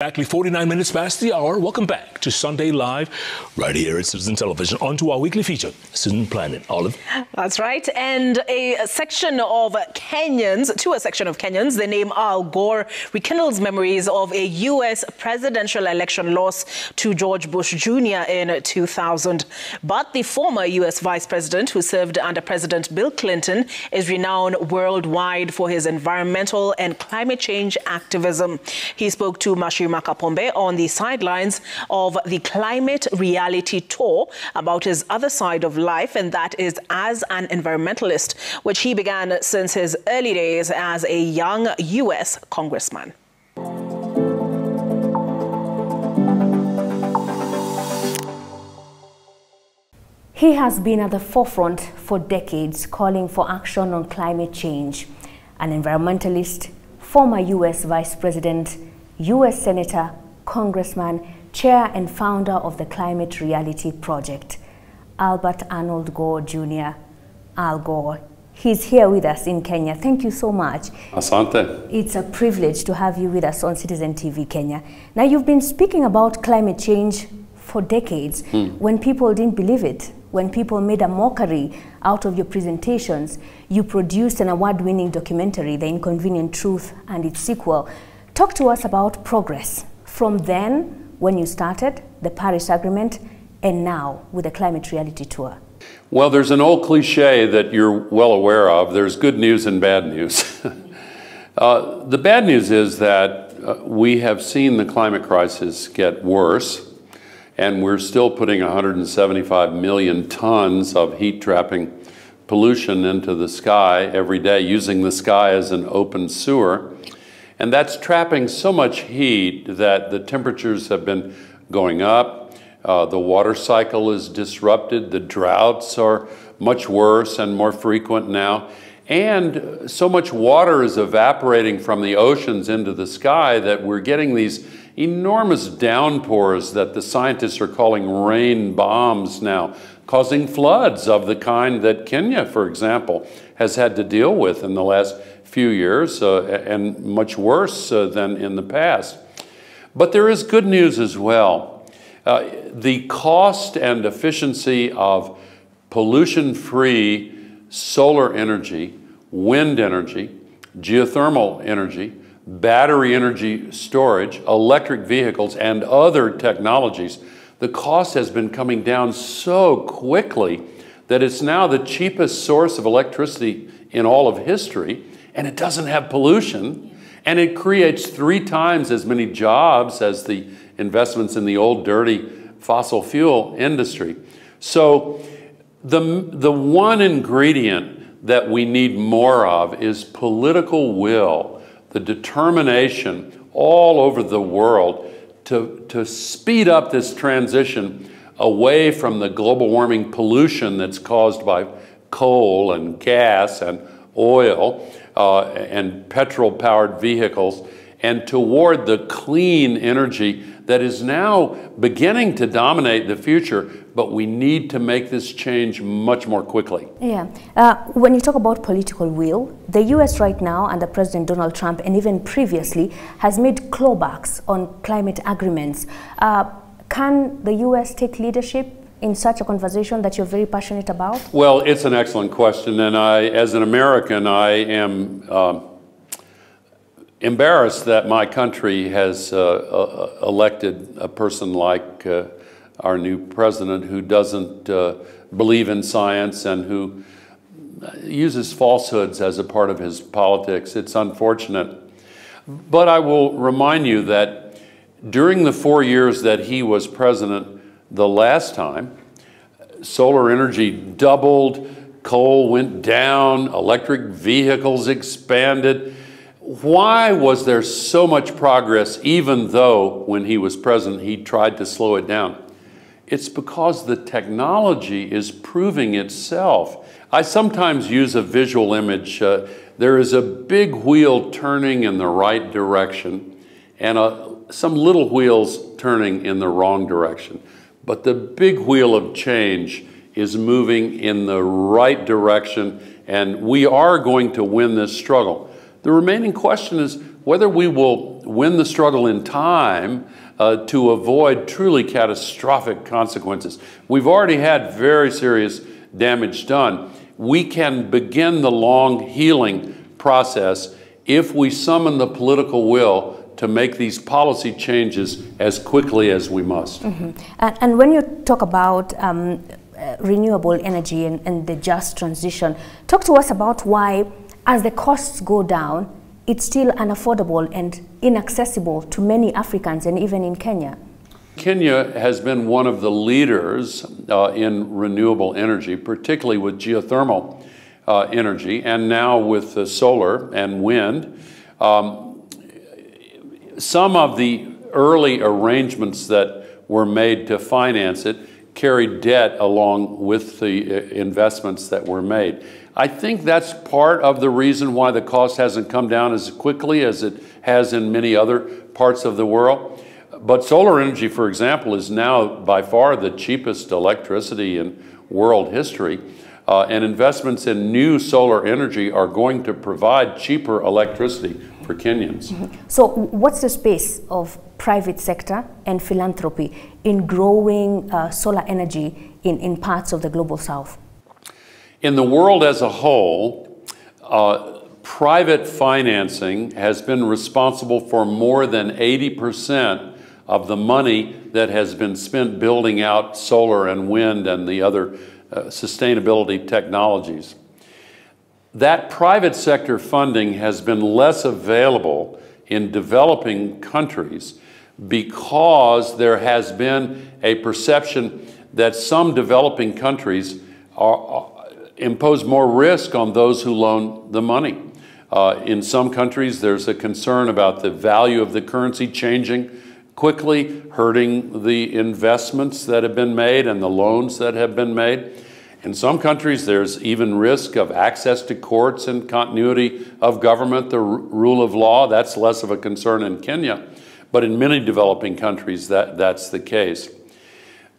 Exactly 49 minutes past the hour. Welcome back to Sunday Live, right here at Citizen Television. On to our weekly feature, Citizen Planet. Olive. That's right. And to a section of Kenyans, the name Al Gore rekindles memories of a U.S. presidential election loss to George Bush Jr. in 2000. But the former U.S. vice president, who served under President Bill Clinton, is renowned worldwide for his environmental and climate change activism. He spoke to Mashi Makapombe on the sidelines of the Climate Reality Tour about his other side of life, and that is as an environmentalist, which he began since his early days as a young U.S. congressman. He has been at the forefront for decades, calling for action on climate change. An environmentalist, former U.S. Vice President, U.S. Senator, Congressman, Chair and founder of the Climate Reality Project, Albert Arnold Gore Jr., Al Gore. He's here with us in Kenya. Thank you so much. Asante. It's a privilege to have you with us on Citizen TV Kenya. Now, you've been speaking about climate change for decades when people didn't believe it. When people made a mockery out of your presentations, you produced an award-winning documentary, The Inconvenient Truth, and its sequel. Talk to us about progress from then, when you started, the Paris Agreement, and now with the Climate Reality Tour. Well, there's an old cliche that you're well aware of. There's good news and bad news. The bad news is that we have seen the climate crisis get worse, and we're still putting 175 million tons of heat-trapping pollution into the sky every day, using the sky as an open sewer. And that's trapping so much heat that the temperatures have been going up. The water cycle is disrupted. The droughts are much worse and more frequent now. And so much water is evaporating from the oceans into the sky that we're getting these enormous downpours that the scientists are calling rain bombs now, causing floods of the kind that Kenya, for example, has had to deal with in the last few years, and much worse than in the past. But there is good news as well. The cost and efficiency of pollution-free solar energy, wind energy, geothermal energy, battery energy storage, electric vehicles, and other technologies, the cost has been coming down so quickly that it's now the cheapest source of electricity in all of history, and it doesn't have pollution, and it creates 3 times as many jobs as the investments in the old dirty fossil fuel industry. So the one ingredient that we need more of is political will, the determination all over the world to speed up this transition away from the global warming pollution that's caused by coal and gas and oil and petrol-powered vehicles, and toward the clean energy that is now beginning to dominate the future, but we need to make this change much more quickly. Yeah. When you talk about political will, the U.S. right now, under President Donald Trump, and even previously, has made clawbacks on climate agreements. Can the U.S. take leadership in such a conversation that you're very passionate about? Well, it's an excellent question, and as an American, I am embarrassed that my country has elected a person like our new president who doesn't believe in science and who uses falsehoods as a part of his politics. It's unfortunate. But I will remind you that during the 4 years that he was president the last time, solar energy doubled, coal went down, electric vehicles expanded. Why was there so much progress, even though when he was president he tried to slow it down? It's because the technology is proving itself. I sometimes use a visual image. There is a big wheel turning in the right direction and some little wheels turning in the wrong direction. But the big wheel of change is moving in the right direction, and we are going to win this struggle. The remaining question is, whether we will win the struggle in time to avoid truly catastrophic consequences. We've already had very serious damage done. We can begin the long healing process if we summon the political will to make these policy changes as quickly as we must. And when you talk about renewable energy and the just transition, talk to us about why, as the costs go down, it's still unaffordable and inaccessible to many Africans and even in Kenya. Kenya has been one of the leaders in renewable energy, particularly with geothermal energy, and now with solar and wind. Some of the early arrangements that were made to finance it carried debt along with the investments that were made. I think that's part of the reason why the cost hasn't come down as quickly as it has in many other parts of the world. But solar energy, for example, is now by far the cheapest electricity in world history. And investments in new solar energy are going to provide cheaper electricity for Kenyans. So what's the space of private sector and philanthropy in growing solar energy in parts of the global south? In the world as a whole, private financing has been responsible for more than 80% of the money that has been spent building out solar and wind and the other sustainability technologies. That private sector funding has been less available in developing countries because there has been a perception that some developing countries impose more risk on those who loan the money. In some countries, there's a concern about the value of the currency changing quickly, hurting the investments that have been made and the loans that have been made. In some countries, there's even risk of access to courts and continuity of government, the rule of law. That's less of a concern in Kenya, but in many developing countries, that's the case.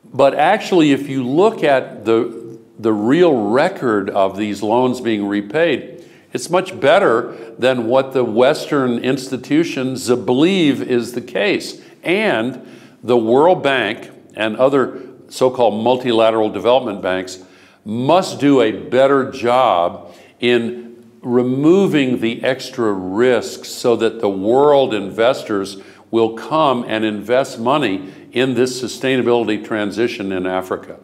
But actually, if you look at the real record of these loans being repaid, it's much better than what the Western institutions believe is the case. And the World Bank and other so-called multilateral development banks must do a better job in removing the extra risks so that the world investors will come and invest money in this sustainability transition in Africa.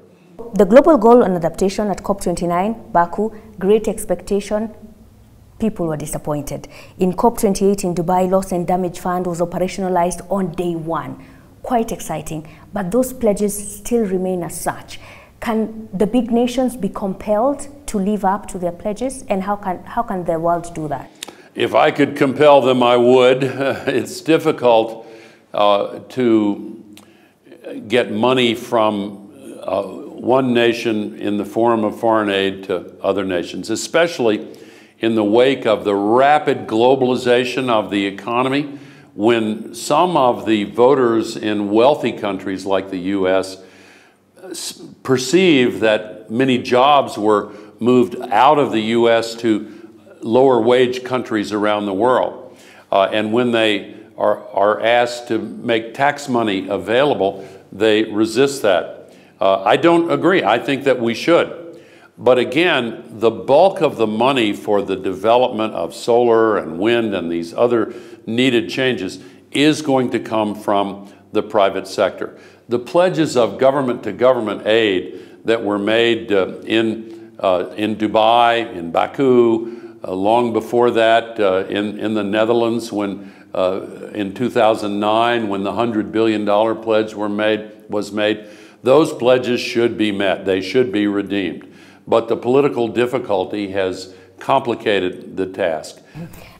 The global goal on adaptation at COP29, Baku, great expectation. People were disappointed. In COP28 in Dubai, Loss and Damage Fund was operationalized on day one. Quite exciting, but those pledges still remain as such. Can the big nations be compelled to live up to their pledges, and how can the world do that? If I could compel them, I would. It's difficult to get money from one nation in the form of foreign aid to other nations, especially in the wake of the rapid globalization of the economy, when some of the voters in wealthy countries like the U.S. perceive that many jobs were moved out of the U.S. to lower wage countries around the world. And when they are asked to make tax money available, they resist that. I don't agree. I think that we should. But again, the bulk of the money for the development of solar and wind and these other needed changes is going to come from the private sector. The pledges of government-to-government aid that were made in Dubai, in Baku, long before that in the Netherlands when in 2009 when the $100 billion pledge was made, those pledges should be met. They should be redeemed. But the political difficulty has complicated the task.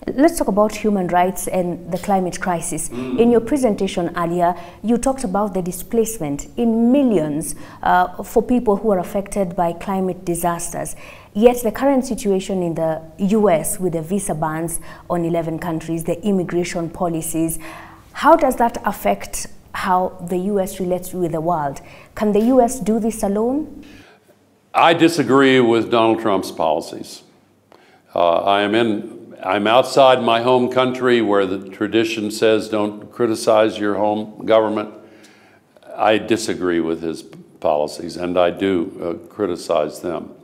Let's talk about human rights and the climate crisis. In your presentation earlier, you talked about the displacement in millions for people who are affected by climate disasters. Yet the current situation in the US with the visa bans on 11 countries, the immigration policies, how does that affect how the US relates with the world? Can the US do this alone? I disagree with Donald Trump's policies. I am in I'm outside my home country where the tradition says don't criticize your home government. I disagree with his policies, and I do criticize them.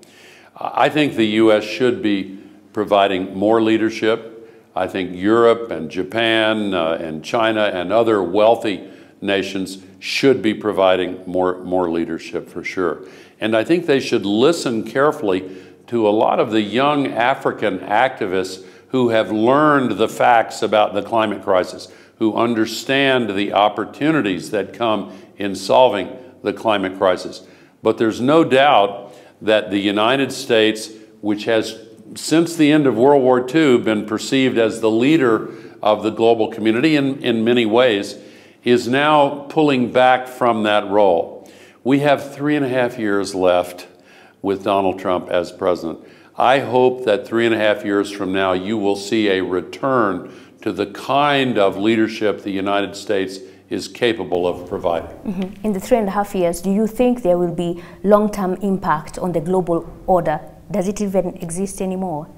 I think the U.S. should be providing more leadership. I think Europe and Japan and China and other wealthy nations should be providing more leadership for sure. And I think they should listen carefully to a lot of the young African activists who have learned the facts about the climate crisis, who understand the opportunities that come in solving the climate crisis. But there's no doubt that the United States, which has since the end of World War II been perceived as the leader of the global community in many ways, is now pulling back from that role. We have 3.5 years left with Donald Trump as president. I hope that 3.5 years from now you will see a return to the kind of leadership the United States is capable of providing. Mm-hmm. In the 3.5 years, do you think there will be long-term impact on the global order? Does it even exist anymore?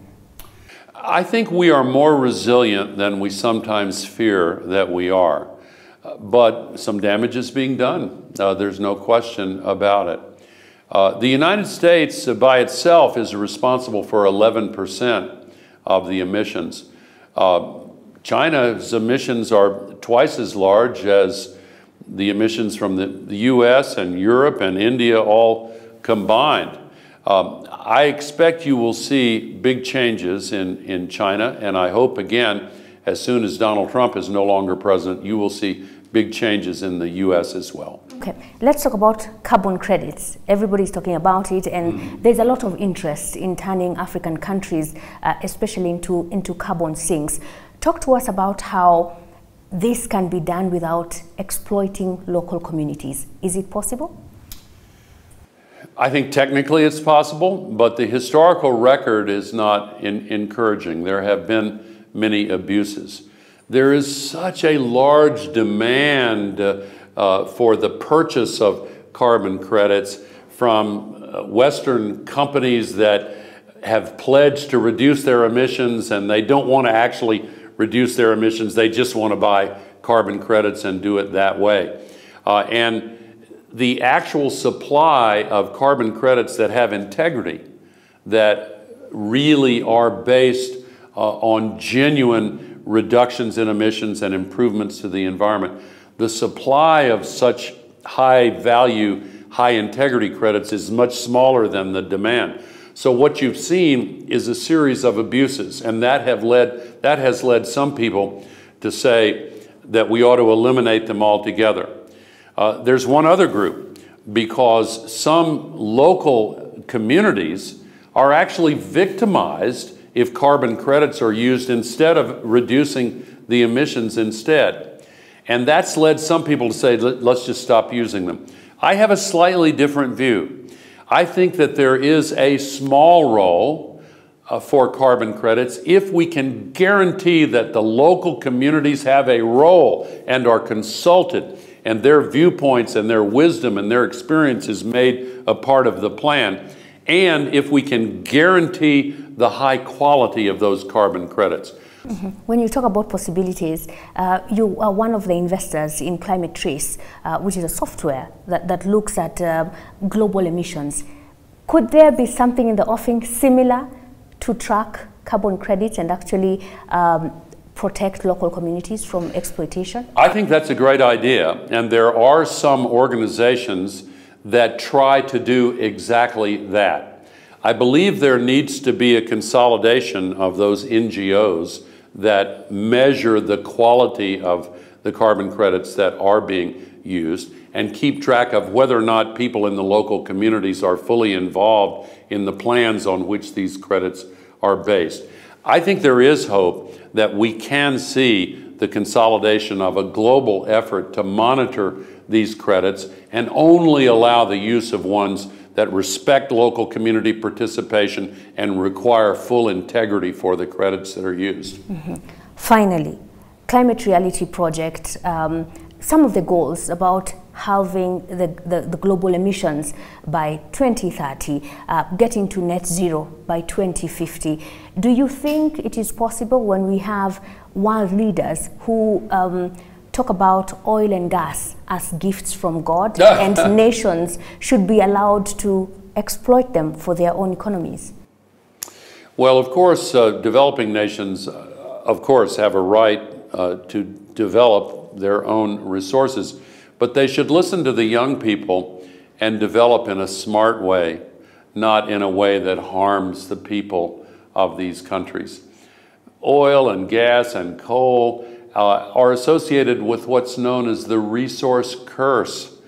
I think we are more resilient than we sometimes fear that we are. But some damage is being done. There's no question about it. The United States by itself is responsible for 11% of the emissions. China's emissions are twice as large as the emissions from the US and Europe and India all combined. I expect you will see big changes in China, and I hope again, as soon as Donald Trump is no longer president, you will see big changes in the US as well. Okay, let's talk about carbon credits. Everybody's talking about it, and there's a lot of interest in turning African countries, especially into carbon sinks. Talk to us about how this can be done without exploiting local communities. Is it possible? I think technically it's possible, but the historical record is not encouraging. There have been many abuses. There is such a large demand for the purchase of carbon credits from Western companies that have pledged to reduce their emissions, and they don't want to actually reduce their emissions. They just want to buy carbon credits and do it that way. And the actual supply of carbon credits that have integrity, that really are based on genuine reductions in emissions and improvements to the environment, the supply of such high value, high integrity credits is much smaller than the demand. So what you've seen is a series of abuses, and that has led some people to say that we ought to eliminate them altogether. There's one other group, because some local communities are actually victimized if carbon credits are used instead of reducing the emissions instead. And that's led some people to say, let's just stop using them. I have a slightly different view. I think that there is a small role for carbon credits if we can guarantee that the local communities have a role and are consulted, and their viewpoints and their wisdom and their experience is made a part of the plan, and if we can guarantee the high quality of those carbon credits. Mm-hmm. When you talk about possibilities, you are one of the investors in Climate Trace, which is a software that looks at global emissions. Could there be something in the offing similar to track carbon credits and actually protect local communities from exploitation? I think that's a great idea, and there are some organizations that try to do exactly that. I believe there needs to be a consolidation of those NGOs that measure the quality of the carbon credits that are being used and keep track of whether or not people in the local communities are fully involved in the plans on which these credits are based. I think there is hope that we can see the consolidation of a global effort to monitor these credits and only allow the use of ones that respect local community participation and require full integrity for the credits that are used. Mm-hmm. Finally, Climate Reality Project, some of the goals about halving the global emissions by 2030, getting to net zero by 2050. Do you think it is possible when we have world leaders who talk about oil and gas as gifts from God and nations should be allowed to exploit them for their own economies? Well, of course, developing nations, of course, have a right to develop their own resources, but they should listen to the young people and develop in a smart way, not in a way that harms the people of these countries. Oil and gas and coal are associated with what's known as the resource curse.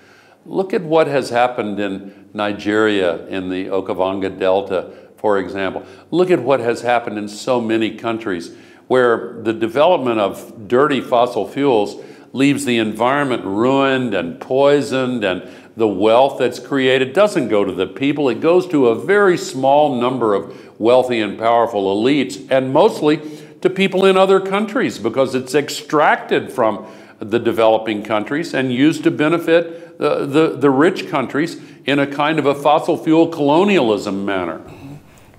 Look at what has happened in Nigeria, in the Okavango Delta, for example. Look at what has happened in so many countries where the development of dirty fossil fuels leaves the environment ruined and poisoned, and the wealth that's created doesn't go to the people. It goes to a very small number of wealthy and powerful elites, and mostly to people in other countries, because it's extracted from the developing countries and used to benefit the rich countries in a kind of a fossil fuel colonialism manner.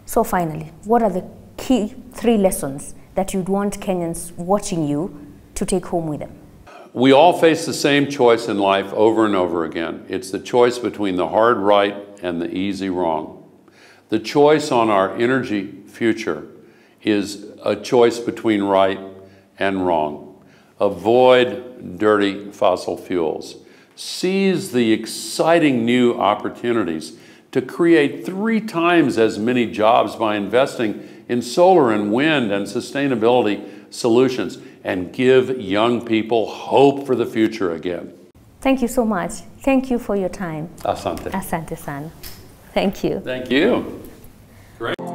So finally, what are the key 3 lessons that you'd want Kenyans watching you to take home with them? We all face the same choice in life over and over again. It's the choice between the hard right and the easy wrong. The choice on our energy future is a choice between right and wrong. Avoid dirty fossil fuels. Seize the exciting new opportunities to create 3 times as many jobs by investing in solar and wind and sustainability solutions, and give young people hope for the future again. Thank you so much. Thank you for your time. Asante. Asante sana. Thank you. Thank you. Great.